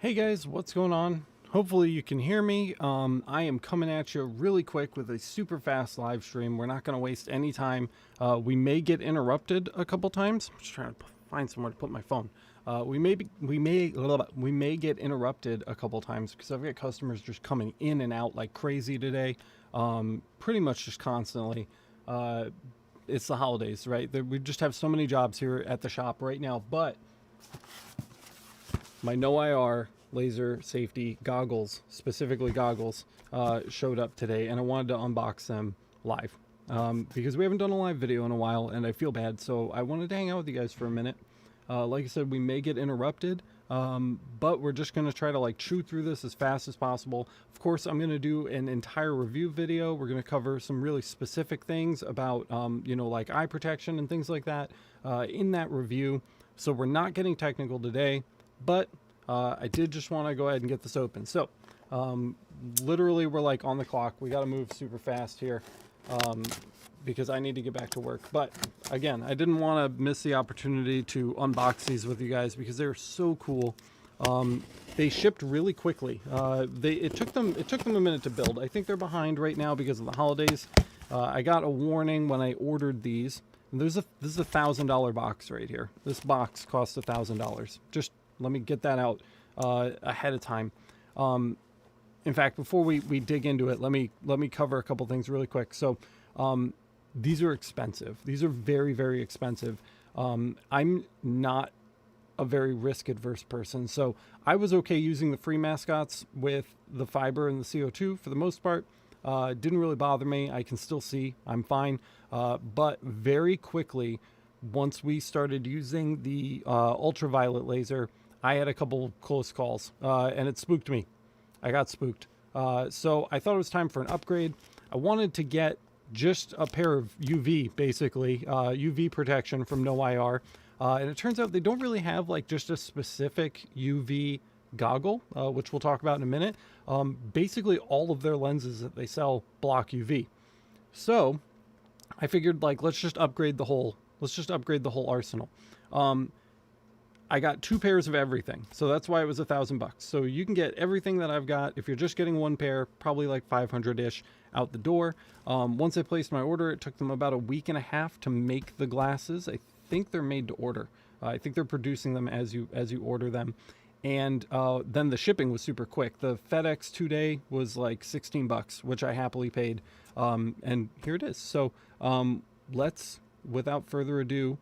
Hey guys, what's going on? Hopefully you can hear me. I am coming at you really quick with a super fast live stream. We're not going to waste any time. We may get interrupted a couple times. I'm just trying to find somewhere to put my phone. We may get interrupted a couple times because I've got customers just coming in and out like crazy today. Pretty much just constantly. It's the holidays, right? We just have so many jobs here at the shop right now, but my NoIR laser safety goggles, specifically goggles, showed up today, and I wanted to unbox them live because we haven't done a live video in a while, and I feel bad, so I wanted to hang out with you guys for a minute. Like I said, we may get interrupted, but we're just going to try to like chew through this as fast as possible. Of course, I'm going to do an entire review video. We're going to cover some really specific things about, like eye protection and things like that in that review. So we're not getting technical today, but I did just want to go ahead and get this open. So literally we're like on the clock. We got to move super fast here because I need to get back to work. But again, I didn't want to miss the opportunity to unbox these with you guys because they're so cool. They shipped really quickly. It took them a minute to build. I think they're behind right now because of the holidays. I got a warning when I ordered these. And this is a $1,000 box right here. This box costs $1,000. Just let me get that out ahead of time. In fact, before we dig into it, let me cover a couple things really quick. So these are expensive. These are very, very expensive. I'm not a very risk adverse person, so I was okay using the free mascots with the fiber and the CO2 for the most part. It didn't really bother me. I can still see. I'm fine. But very quickly, once we started using the ultraviolet laser, I had a couple close calls, and it spooked me. I got spooked. So I thought it was time for an upgrade. I wanted to get just a pair of UV, basically, UV protection from NoIR. And it turns out they don't really have like just a specific UV goggle, which we'll talk about in a minute. Basically, all of their lenses that they sell block UV. So I figured like let's just upgrade the whole arsenal. I got 2 pairs of everything, so that's why it was $1,000. So you can get everything that I've got. If you're just getting one pair, probably like 500-ish out the door. Once I placed my order, it took them about a week and a half to make the glasses. I think they're made to order. I think they're producing them as you order them. And then the shipping was super quick. The FedEx 2-day was like $16, which I happily paid. And here it is. So let's, without further ado,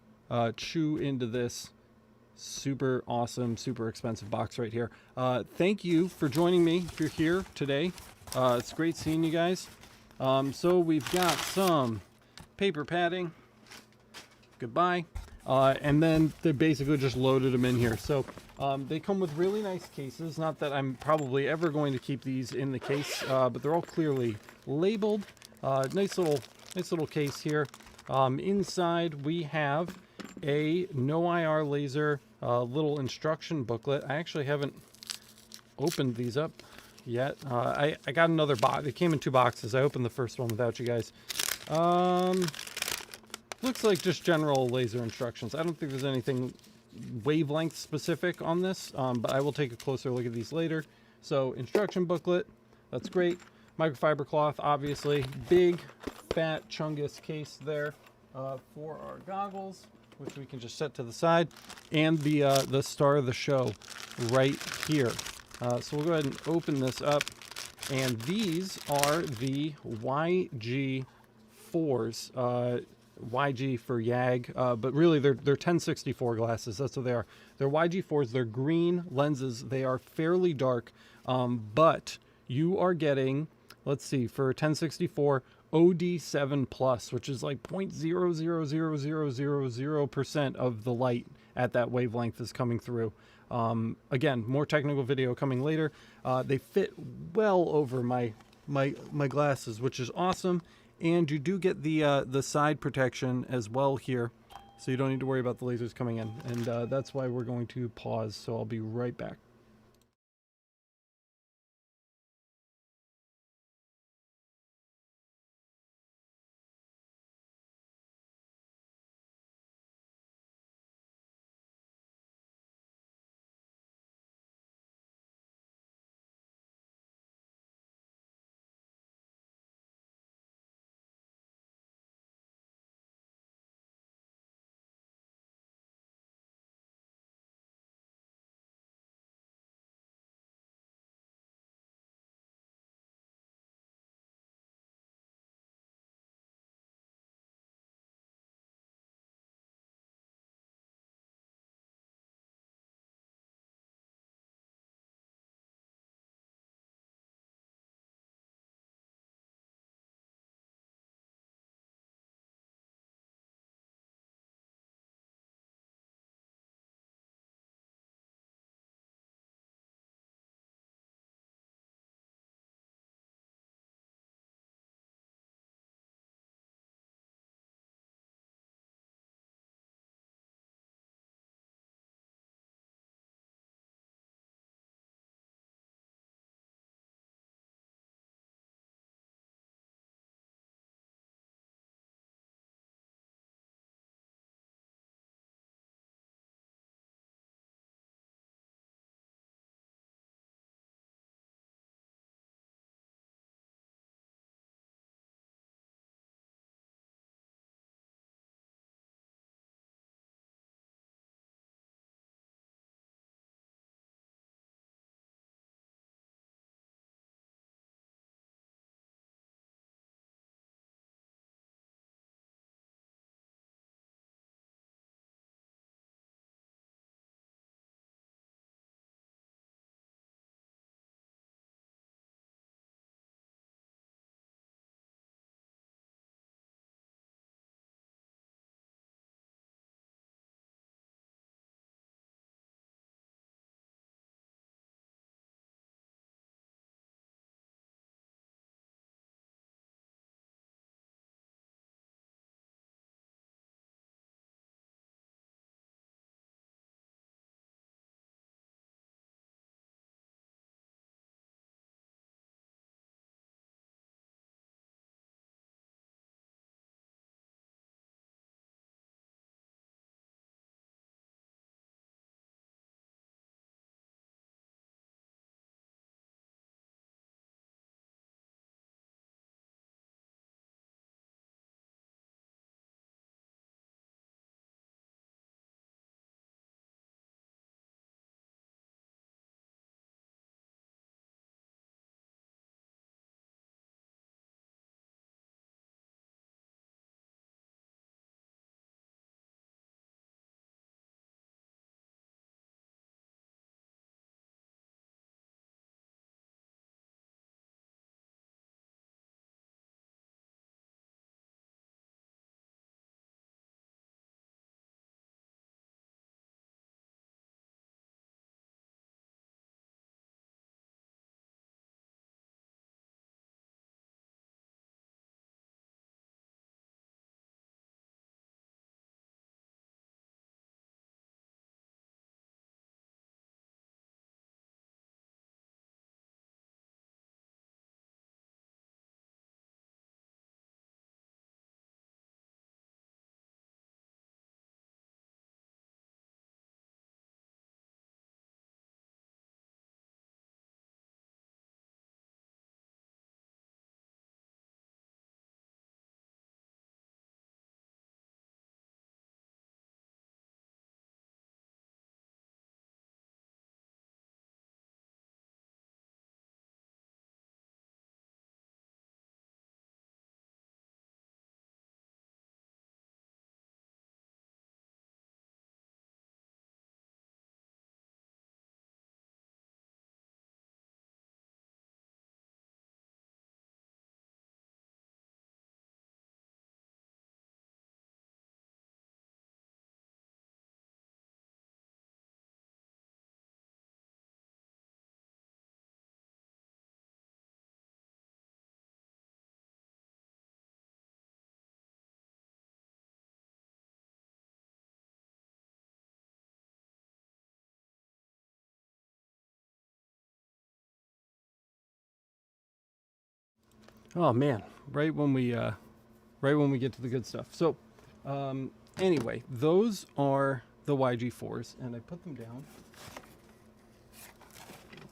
chew into this super awesome, super expensive box right here. Thank you for joining me if you're here today. It's great seeing you guys. So we've got some paper padding. Goodbye. And then they basically just loaded them in here. So they come with really nice cases. Not that I'm probably ever going to keep these in the case, but they're all clearly labeled. Nice little case here. Inside we have a NoIR laser little instruction booklet. I actually haven't opened these up yet. I got another box. It came in 2 boxes. I opened the first one without you guys. Looks like just general laser instructions. I don't think there's anything wavelength specific on this, but I will take a closer look at these later. So instruction booklet, that's great. Microfiber cloth, obviously. Big, fat Chungus case there for our goggles, which we can just set to the side. And the star of the show right here. So we'll go ahead and open this up. And these are the YG4s. YG for YAG, but really they're 1064 glasses. That's what they are. They're YG4s. They're green lenses. They are fairly dark, but you are getting, let's see, for 1064 OD7 plus, which is like 0.00000% of the light at that wavelength is coming through. Again, more technical video coming later. They fit well over my glasses, which is awesome. And you do get the side protection as well here, so you don't need to worry about the lasers coming in. And that's why we're going to pause, so I'll be right back. Oh man, right when we get to the good stuff. So anyway, those are the YG4s, and I put them down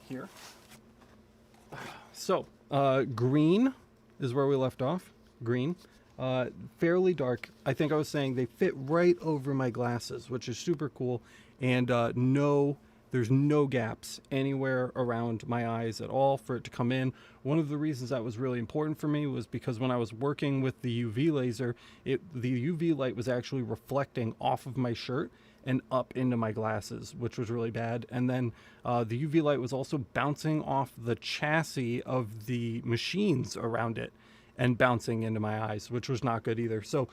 here. So green is where we left off. Green, fairly dark. I think I was saying they fit right over my glasses, which is super cool. And there's no gaps anywhere around my eyes at all for it to come in. One of the reasons that was really important for me was because when I was working with the UV laser, the UV light was actually reflecting off of my shirt and up into my glasses, which was really bad. And then the UV light was also bouncing off the chassis of the machines around it and bouncing into my eyes, which was not good either. So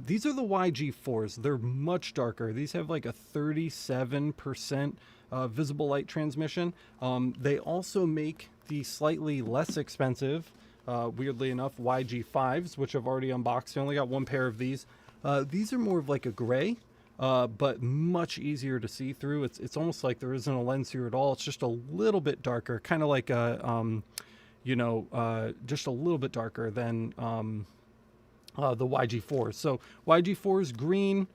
these are the YG4s. They're much darker. These have like a 37% visible light transmission. They also make the slightly less expensive, weirdly enough, YG5s, which I've already unboxed. I only got one pair of these. These are more of like a gray, but much easier to see through. It's almost like there isn't a lens here at all. It's just a little bit darker, kind of like a, just a little bit darker than the YG4s. So YG4 is green,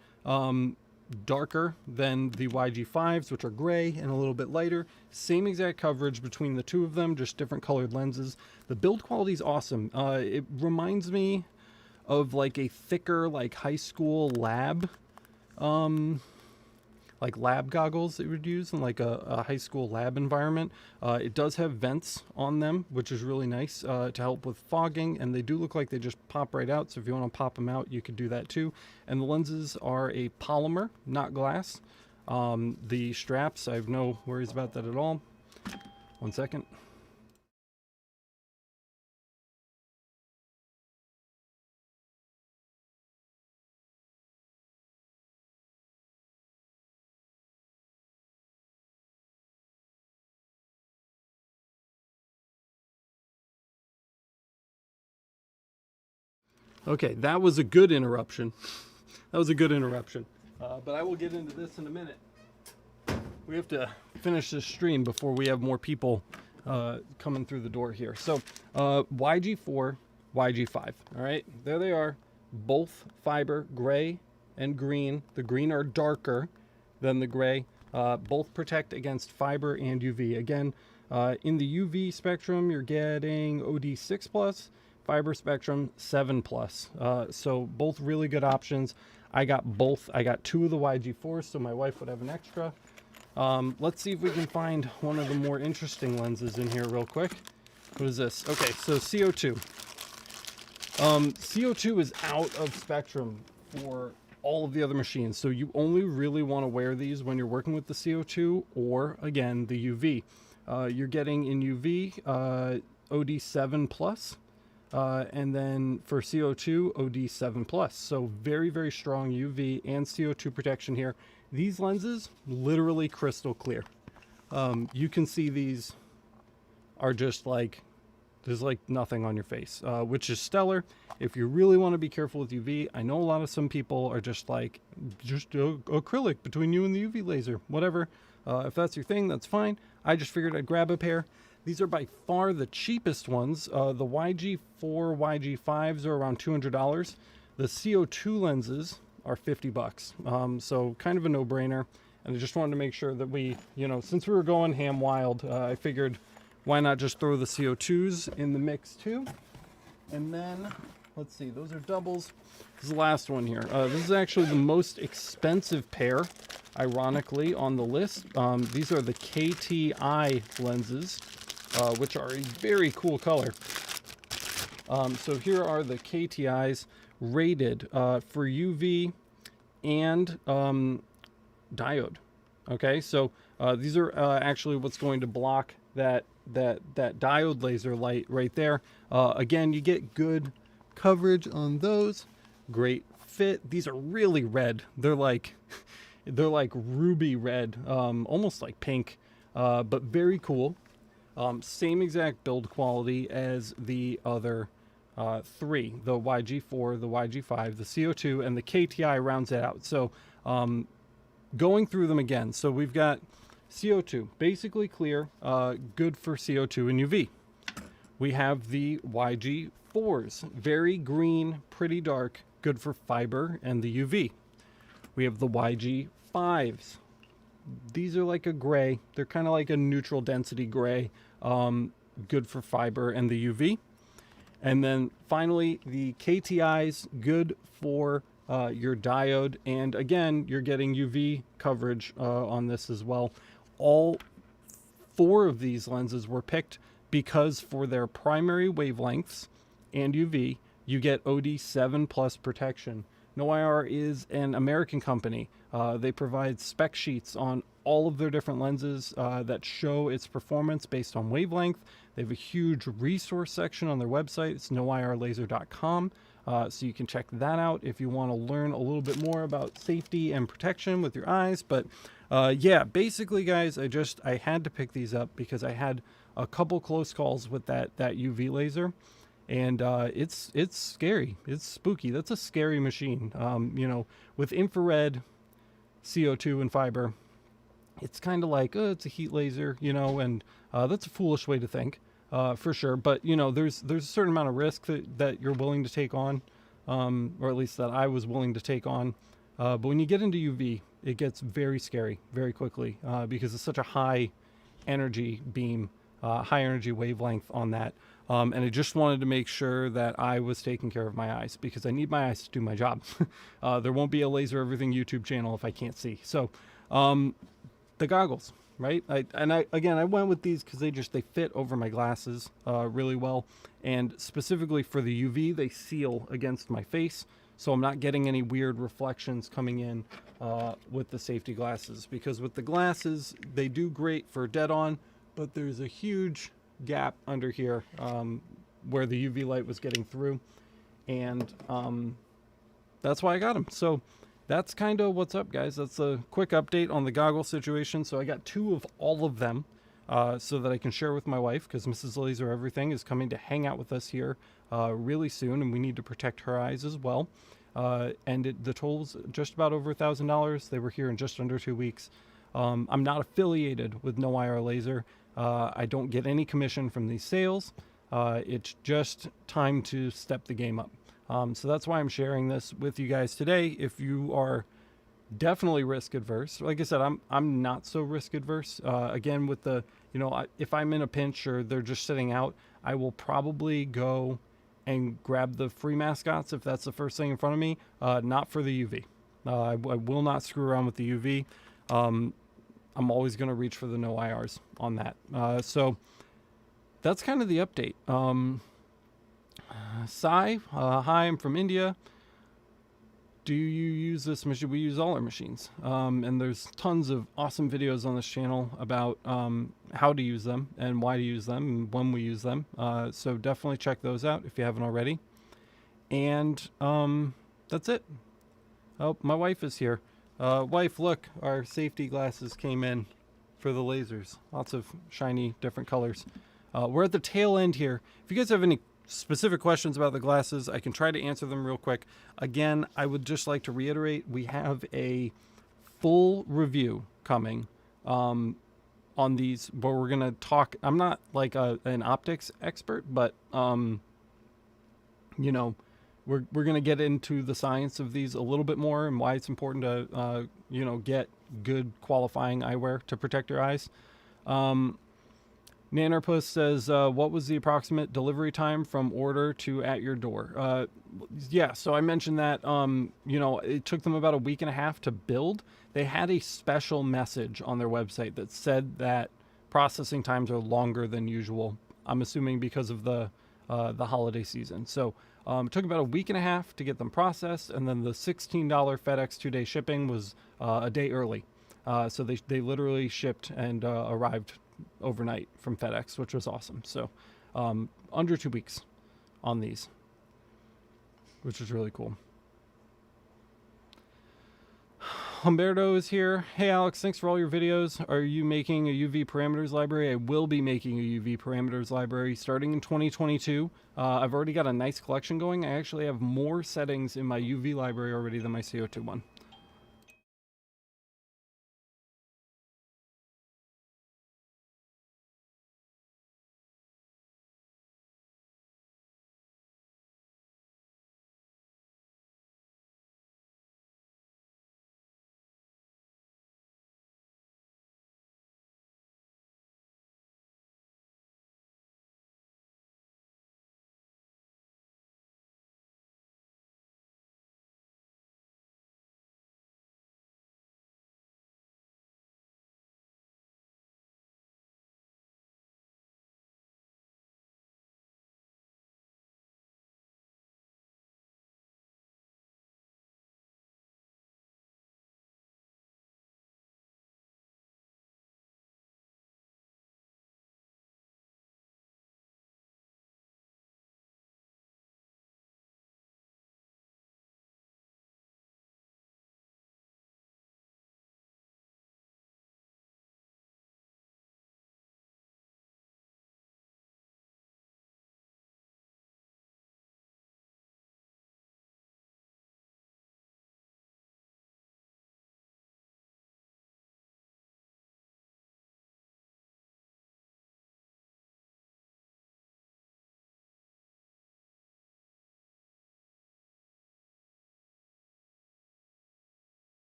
darker than the YG5s, which are gray and a little bit lighter. Same exact coverage between the two of them, just different colored lenses. The build quality is awesome. It reminds me of like a thicker, like high school lab, like lab goggles that you would use in like a high school lab environment. It does have vents on them, which is really nice to help with fogging, and they do look like they just pop right out. So if you want to pop them out, you could do that too. And the lenses are a polymer, not glass. The straps, I have no worries about that at all. One second. Okay, that was a good interruption. That was a good interruption. But I will get into this in a minute. We have to finish this stream before we have more people coming through the door here. So YG4, YG5. All right, there they are. Both fiber, gray and green. The green are darker than the gray. Both protect against fiber and UV. Again, in the UV spectrum, you're getting OD6+. Fiber spectrum 7+. So both really good options. I got both. I got two of the YG4s, so my wife would have an extra. Let's see if we can find one of the more interesting lenses in here real quick. What is this? Okay, so CO2. CO2 is out of spectrum for all of the other machines, so you only really want to wear these when you're working with the CO2 or, again, the UV. You're getting in UV OD7+. And then for CO2, OD7+. So very, very strong UV and CO2 protection here. These lenses, literally crystal clear. You can see these are just like, there's like nothing on your face, which is stellar. If you really want to be careful with UV, I know a lot of some people are just like, just acrylic between you and the UV laser, whatever. If that's your thing, that's fine. I just figured I'd grab a pair. These are by far the cheapest ones. The YG4, YG5s are around $200. The CO2 lenses are $50. So kind of a no-brainer. And I just wanted to make sure that we, since we were going ham wild, I figured why not just throw the CO2s in the mix too. And then, let's see, those are doubles. This is the last one here. This is actually the most expensive pair, ironically, on the list. These are the Kti lenses. Which are a very cool color. So here are the Kti's rated for UV and diode. Okay, so these are actually what's going to block that diode laser light right there. Again, you get good coverage on those. Great fit. These are really red. They're like ruby red, almost like pink, but very cool. Same exact build quality as the other three, the YG4, the YG5, the CO2, and the Kti rounds it out. So going through them again. So we've got CO2, basically clear, good for CO2 and UV. We have the YG4 YG4s, very green, pretty dark, good for fiber and the UV. We have the YG5s. These are like a gray. They're kind of like a neutral density gray, good for fiber and the UV. And then finally, the KTIs, good for your diode. And again, you're getting UV coverage on this as well. All 4 of these lenses were picked because for their primary wavelengths and UV, you get OD7 plus protection. NoIR is an American company. They provide spec sheets on all of their different lenses that show its performance based on wavelength. They have a huge resource section on their website. It's noirlaser.com. So you can check that out if you want to learn a little bit more about safety and protection with your eyes. But yeah, basically, guys, I had to pick these up because I had a couple close calls with that UV laser. And it's scary. It's spooky. That's a scary machine. You know, with infrared, CO2, and fiber, it's kind of like, it's a heat laser, you know, and that's a foolish way to think, for sure. But, you know, there's a certain amount of risk that you're willing to take on, or at least that I was willing to take on. But when you get into UV, it gets very scary very quickly because it's such a high energy beam, high energy wavelength on that. And I just wanted to make sure that I was taking care of my eyes because I need my eyes to do my job. There won't be a Laser Everything YouTube channel if I can't see. So the goggles, right? I went with these because they fit over my glasses really well. And specifically for the UV, they seal against my face. So I'm not getting any weird reflections coming in with the safety glasses. Because with the glasses, they do great for dead on, but there's a huge gap under here where the UV light was getting through, and that's why I got them. So that's kind of what's up, guys. That's a quick update on the goggle situation. So I got 2 of all of them so that I can share with my wife, because Mrs. Laser Everything is coming to hang out with us here really soon, and we need to protect her eyes as well. And the total's just about over $1,000. They were here in just under 2 weeks. I'm not affiliated with NoIR Laser. I don't get any commission from these sales. It's just time to step the game up. So that's why I'm sharing this with you guys today. If you are definitely risk adverse, like I said, I'm not so risk adverse. Again, with the, you know, if I'm in a pinch or they're just sitting out, I will probably go and grab the free mascots if that's the first thing in front of me. Not for the UV. I will not screw around with the UV. I'm always going to reach for the NoIRs on that. So that's kind of the update. Sai, hi, I'm from India. Do you use this machine? We use all our machines. And there's tons of awesome videos on this channel about how to use them and why to use them and when we use them. So definitely check those out if you haven't already. And that's it. Oh, my wife is here. Wife, look, our safety glasses came in for the lasers. Lots of shiny, different colors. We're at the tail end here. If you guys have any specific questions about the glasses, I can try to answer them real quick. Again, I would just like to reiterate, we have a full review coming on these, where we're going to talk. I'm not like an optics expert, but, you know, we're going to get into the science of these a little bit more and why it's important to, you know, get good qualifying eyewear to protect your eyes. Nanarpus says, what was the approximate delivery time from order to at your door? Yeah, so I mentioned that, you know, it took them about a week and a half to build. They had a special message on their website that said that processing times are longer than usual. I'm assuming because of the holiday season. So it took about a week and a half to get them processed, and then the $16 FedEx 2-day shipping was a day early. So they literally shipped and arrived overnight from FedEx, which was awesome. So under 2 weeks on these, which is really cool. Humberto is here. Hey Alex, thanks for all your videos. Are you making a UV parameters library? I will be making a UV parameters library starting in 2022. I've already got a nice collection going. I actually have more settings in my UV library already than my CO2 one.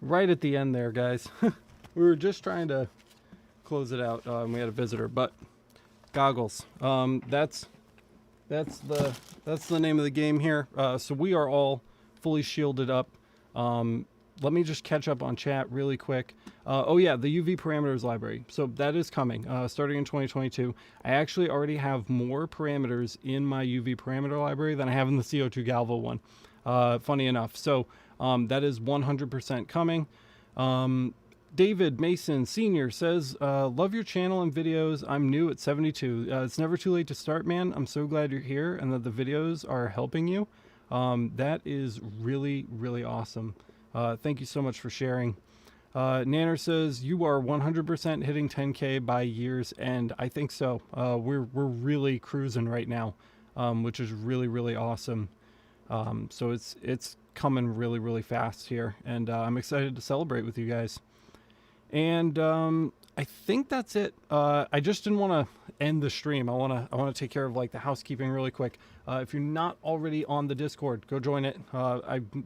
right at the end there, guys. We were just trying to close it out, and we had a visitor, but goggles. That's the name of the game here. So we are all fully shielded up. Let me just catch up on chat really quick. Oh yeah, the UV parameters library. So that is coming, starting in 2022. I actually already have more parameters in my UV parameter library than I have in the CO2 Galvo one. Funny enough. So that is 100% coming. David Mason Sr. says, love your channel and videos. I'm new at 72. It's never too late to start, man. I'm so glad you're here and that the videos are helping you. That is really, really awesome. Thank you so much for sharing. Nanner says, you are 100% hitting 10K by year's end. I think so. We're really cruising right now, which is really, really awesome. So it's coming really, really fast here, and I'm excited to celebrate with you guys. And I think that's it. I just didn't want to end the stream. I want to take care of like the housekeeping really quick. If you're not already on the Discord, go join it.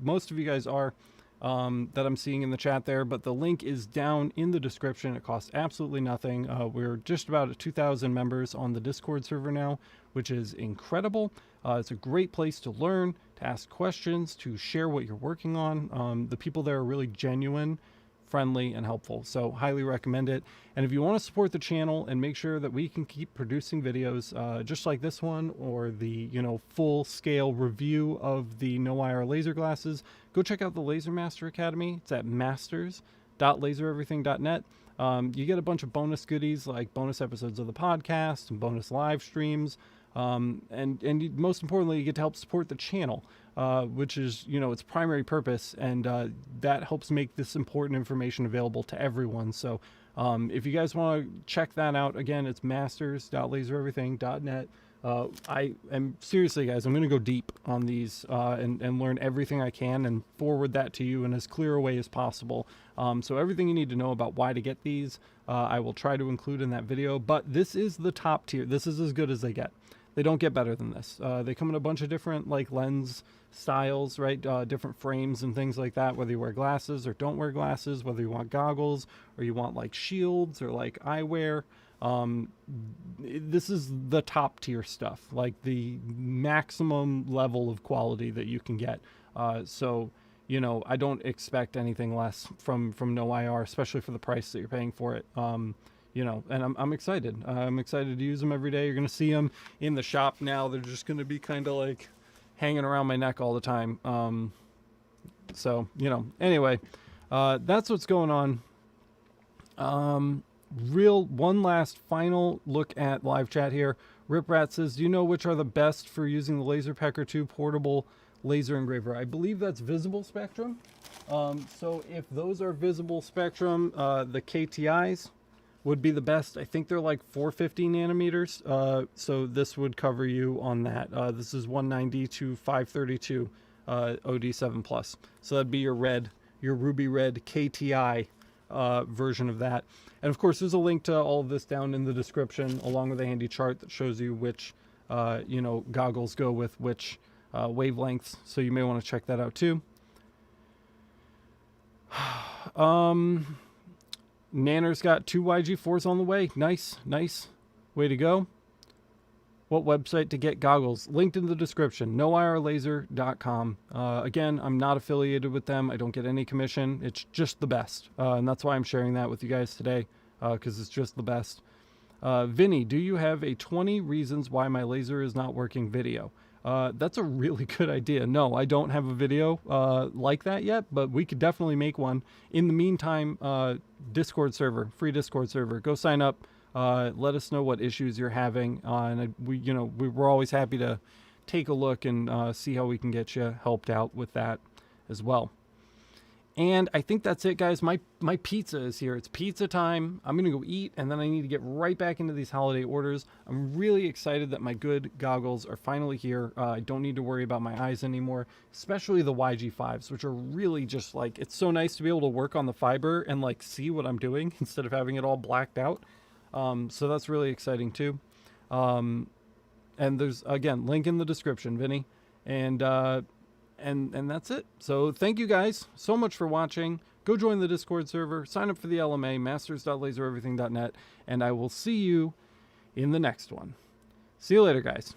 Most of you guys are, that I'm seeing in the chat there, but the link is down in the description. It costs absolutely nothing. We're just about at 2,000 members on the Discord server now, which is incredible. It's a great place to learn, to ask questions, to share what you're working on. The people there are really genuine, friendly, and helpful, so highly recommend it. And if you want to support the channel and make sure that we can keep producing videos just like this one, or the full scale review of the NoIR laser glasses, go check out the Laser Master Academy. It's at masters.lasereverything.net. You get a bunch of bonus goodies like bonus episodes of the podcast and bonus live streams, and most importantly, you get to help support the channel, which is its primary purpose, and that helps make this important information available to everyone. So if you guys want to check that out, again, it's masters.lasereverything.net. I am seriously, guys, I'm going to go deep on these and learn everything I can and forward that to you in as clear a way as possible. So everything you need to know about why to get these, I will try to include in that video. But this is the top tier. This is as good as they get. They don't get better than this. They come in a bunch of different like lens styles, right? Different frames and things like that, whether you wear glasses or don't wear glasses, whether you want goggles or you want like shields or like eyewear. This is the top tier stuff, like the maximum level of quality that you can get. So I don't expect anything less from NoIR, especially for the price that you're paying for it. And I'm excited. I'm excited to use them every day. You're going to see them in the shop now. They're just going to be kind of like hanging around my neck all the time. Anyway, that's what's going on. One last final look at live chat here. Rip Rat says, do you know which are the best for using the LaserPecker 2 portable laser engraver? I believe that's visible spectrum. So if those are visible spectrum, the KTIs would be the best. I think they're like 450 nanometers. So this would cover you on that. This is 190 to 532 OD7 plus. So that'd be your ruby red KTI version of that. And of course, there's a link to all of this down in the description, along with a handy chart that shows you which goggles go with which wavelengths. So you may want to check that out too. Nanner's got 2 YG4s on the way. Nice way to go. What website to get goggles? Linked in the description, noirlaser.com. Again, I'm not affiliated with them. I don't get any commission. It's just the best. And that's why I'm sharing that with you guys today, because it's just the best. Vinny, do you have a 20 reasons why my laser is not working video? That's a really good idea. No, I don't have a video like that yet, but we could definitely make one. In the meantime, Discord server, free Discord server. Go sign up. Let us know what issues you're having, and we're always happy to take a look and see how we can get you helped out with that as well. And I think that's it, guys. My pizza is here. It's pizza time. I'm gonna go eat, and then I need to get right back into these holiday orders. I'm really excited that my good goggles are finally here. I don't need to worry about my eyes anymore, especially the YG5s, which are really just like, it's so nice to be able to work on the fiber and like see what I'm doing instead of having it all blacked out. So that's really exciting too. And there's, again, link in the description, Vinny. And that's it. So thank you guys so much for watching. go join the Discord server, sign up for the LMA, masters.lasereverything.net, and I will see you in the next one. See you later, guys.